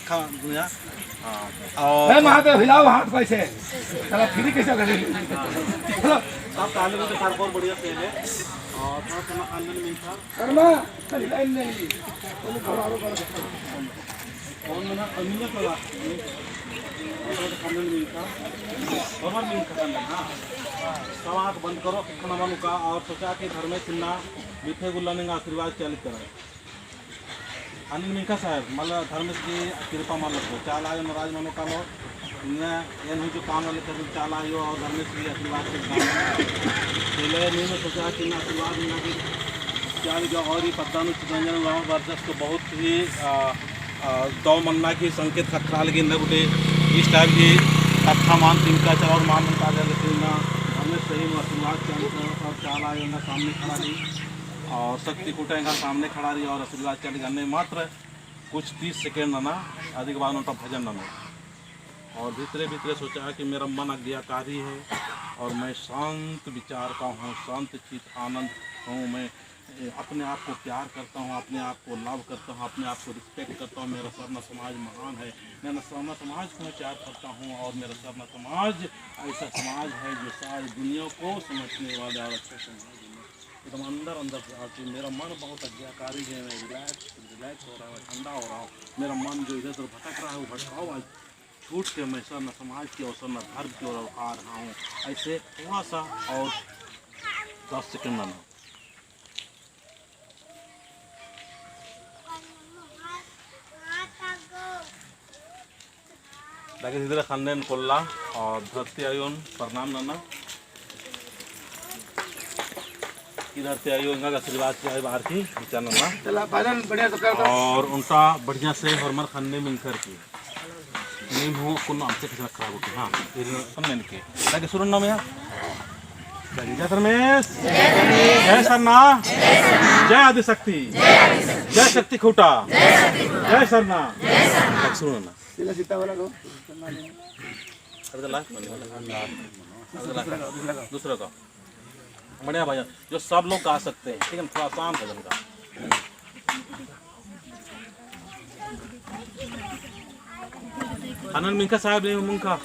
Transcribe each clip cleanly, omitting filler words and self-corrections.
खा दुनिया। और महादेव हिलाओ हाथ कैसे चला फ्री कैसे करेंगे चलो सब काले में सर बहुत बढ़िया तेल है और थोड़ा सा खाने में मीठा कर्मा कल लाइन नहीं तो थोड़ा और मैंने अमीनत लगा थोड़ा खाने में मीठा और मीठा खाना। हाँ सब आँख बंद करो खाना वालों का और सोचा कि घर में चिन्ना मीठे गुल्ला ने आशीर्वाद चालित करा अनिल मीठा साहब मला धर्मेश की कृपा मान लो चाल आयो नाराज मनो का लो ये जो काम वाले कर चाल आयो और धर्मेश की आशीर्वाद से मैं सोचा कि आशीर्वाद मिला कि क्या जो और ही पद्दानु चितरंजन वर्चस्व तो बहुत ही दौ मन्ना की संकेत खतरा लगी न गुटे इस टाइप की कथा मान तिनका चला और मान का हमें सही में आशीर्वाद और चाल आयो ना सामने खड़ा रही और शक्ति कुटेगा सामने खड़ा रही और आशीर्वाद चल करने मात्र कुछ 30 सेकेंड ना अधिक बार उनका भजन न और भीतरे भीतरे सोचा कि मेरा मन आज्ञाकारी है और मैं शांत विचार का हूँ, शांत चित्त आनंद हूँ, मैं अपने आप को प्यार करता हूँ, अपने आप को लव करता हूँ, अपने आप को रिस्पेक्ट करता हूँ। मेरा सरना समाज महान है, मैं सरना समाज को मैं प्यार करता हूँ और मेरा सरना समाज ऐसा समाज है जो सारी दुनिया को समझने वाले और अच्छे समाज है। एकदम अंदर अंदर से आती मेरा मन बहुत आज्ञाकारी है, मैं रिलैक्स हो रहा हूँ, ठंडा हो रहा हूँ, मेरा मन जो इधर उधर भटक रहा है वो भटकाओ आज छूट के मैं सरना समाज की और सरना धर्म की ओर आ रहा हूँ। ऐसे थोड़ा सा और 10 सेकेंड ना ताकि इधर खानदेन कोल्ला और धरती आयोन प्रणाम नाना इधर से आयो इनका आशीर्वाद से आए बाहर की विचार नाना चला पालन बढ़िया तो कर और उनका बढ़िया से हरमर खाने मिलकर की नहीं हो कुन हमसे किसी खराब होती। हाँ सुनने के ताकि सुरन नाम यार जय धर्मेश जय सरना जय आदिशक्ति जय शक्ति खूटा जय सरना सुनो ना सीधा सीता वाला को दूसरा का बढ़िया भजन जो सब लोग गा सकते हैं, ठीक है थोड़ा आसान भजन का आनंद मिंका साहब ने मुंका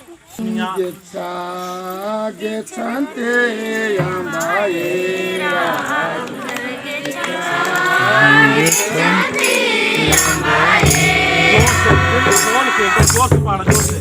जोर से पाना जोर से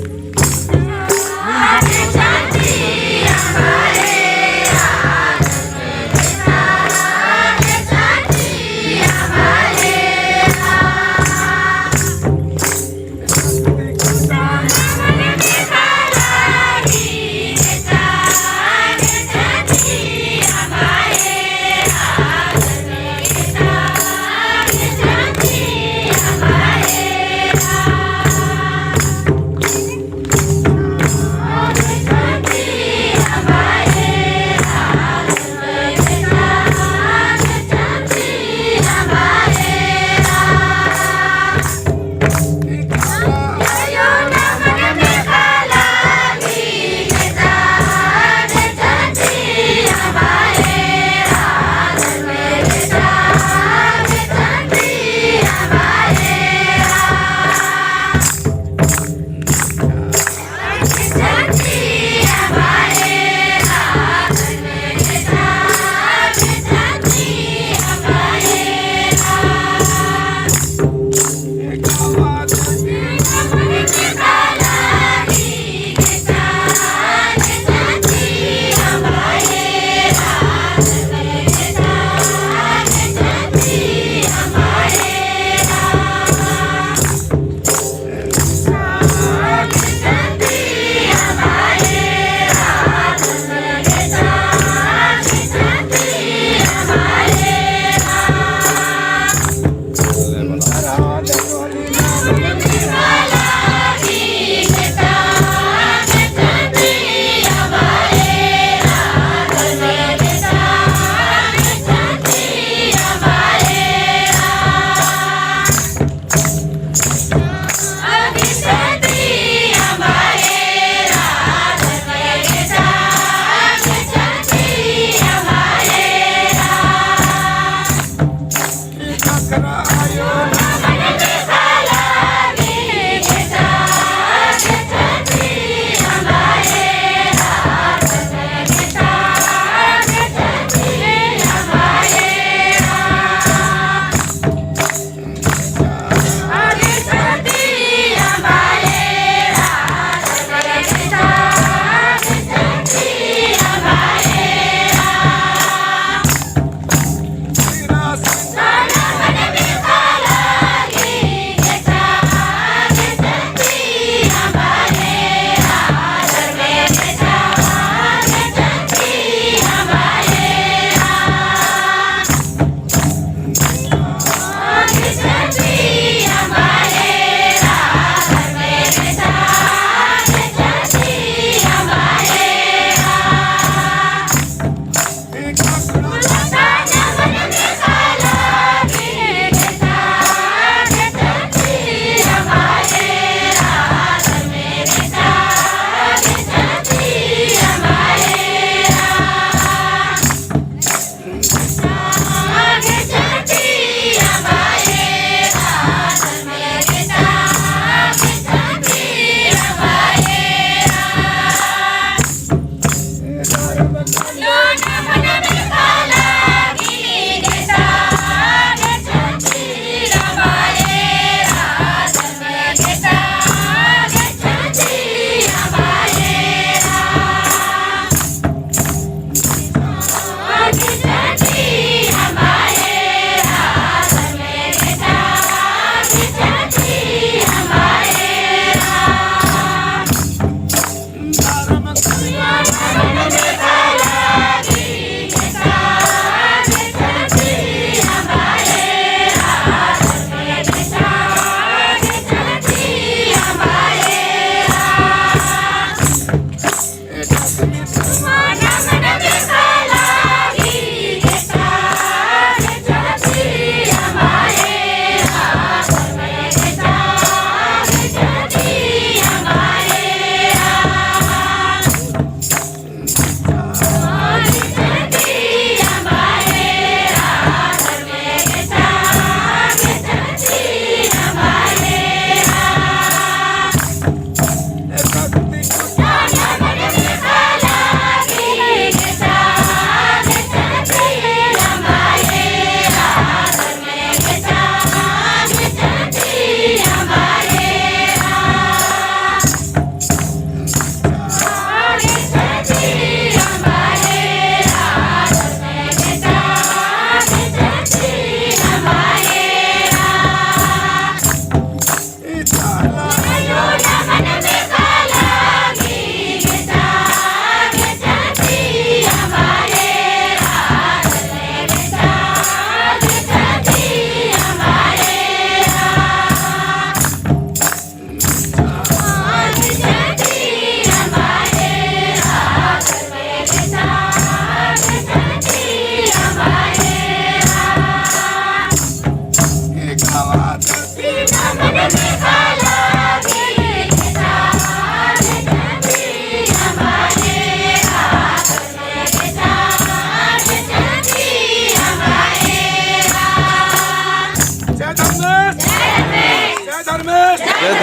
जय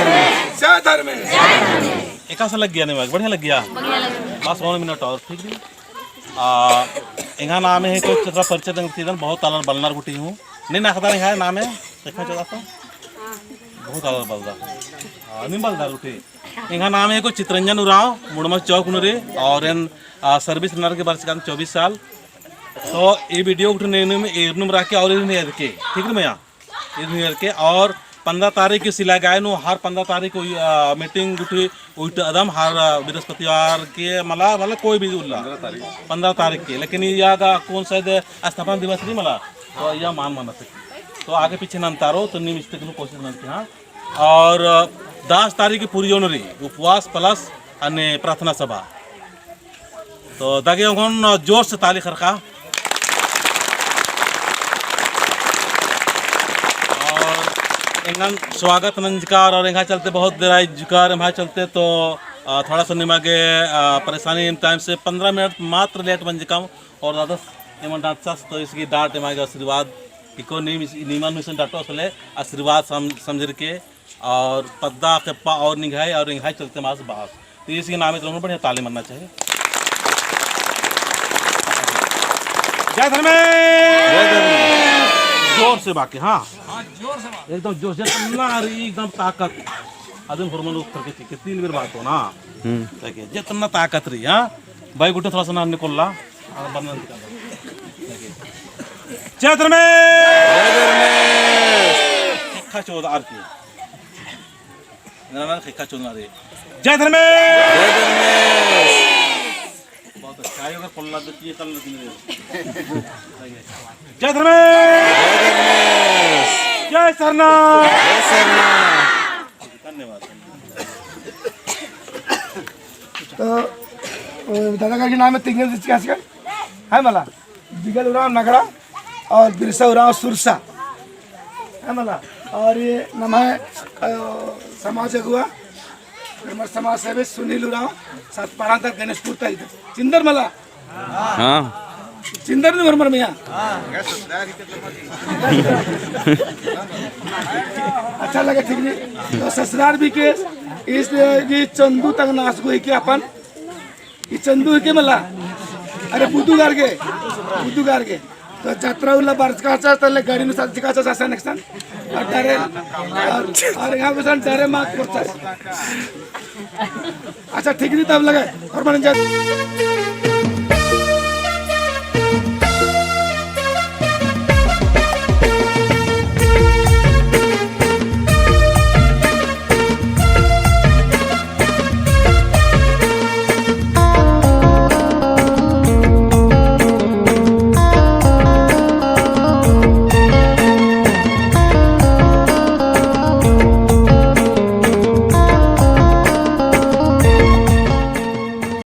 धर्मेश। एक लग गया नहीं बढ़िया लग गया बस 1 मिनट और ठीक है इंगा नाम है कोई चित्र परिचय दंग बहुत तालर बलनार गुटी हूँ नहीं नाखदार है नाम है देखा चला तो बहुत तालर बलदा नहीं बलदार गुटी इंगा नाम है कोई चित्रंजन उराव मुड़मस चौक नुरे और इन सर्विस रनर के वर्ष का 24 साल तो ये वीडियो उठने रख के और के ठीक है भैया के और 15 तारीख की सिला गाय नो हर 15 तारीख को मीटिंग उठी उठ अदम हर बृहस्पतिवार के मला कोई भी उल्ला 15 तारीख के लेकिन यह कौन शायद स्थापना दिवस नहीं मला तो यह मान सकती तो आगे पीछे नंतारो तो नहीं मिस्टेक कोशिश करती हाँ और 10 तारीख की पूरी होने रही उपवास प्लस अन्य प्रार्थना सभा तो दागे जोर से ताली खरका इंगन स्वागत नंजकार और यहाँ चलते बहुत देर आई जुकार यहाँ चलते तो थोड़ा सा निमागे परेशानी टाइम से 15 मिनट मात्र लेट बन जिका और ज़्यादा एमन डांट सस तो इसकी डांट एमागे आशीर्वाद इको नीमन मिशन डांटो असले आशीर्वाद समझ के और पद्दा केप्पा और निघाई और निघाई चलते मास बास तो इसके नाम तो बढ़िया ताली मरना चाहिए। जय धर्मेश जोर से बाकी हाँ एकदम जोश जितना एकदम ताकत आदमी फरमान उत्तर के ठीक 3 बेर बात हो ना देखिए जितना ताकत रही हाँ भाई गुटे थोड़ा सा नाम निकोला जय धर्मेश खा चौदह आर की खा चौदह रे जय धर्मेश बहुत अच्छा है अगर कोल्ला तो ये कल जय धर्मेश जय सरना धन्यवाद। तो दादा का नाम है तिंगल है मला दिगल उराव नगड़ा और बिरसा उराव सुरसा है मला और ये नाम है समाज अगुआ हमारे समाज सेवी सुनील उराव सात पारा तक गणेशपुर तक चिंदर मला हाँ चिंदर नहीं मरमर मियाँ अच्छा लगे ठीक नहीं तो ससुराल भी के इस ये चंदू तक नाच को के अपन ये चंदू के मला अरे बुधुगार के तो यात्रा उल्ला बारकाचा तले गाड़ी में साथ दिखाचा सासा नेक्स्ट टाइम और तारे और यहाँ पे सन तारे मार्क करता है अच्छा ठीक नहीं तब लगा और मैंने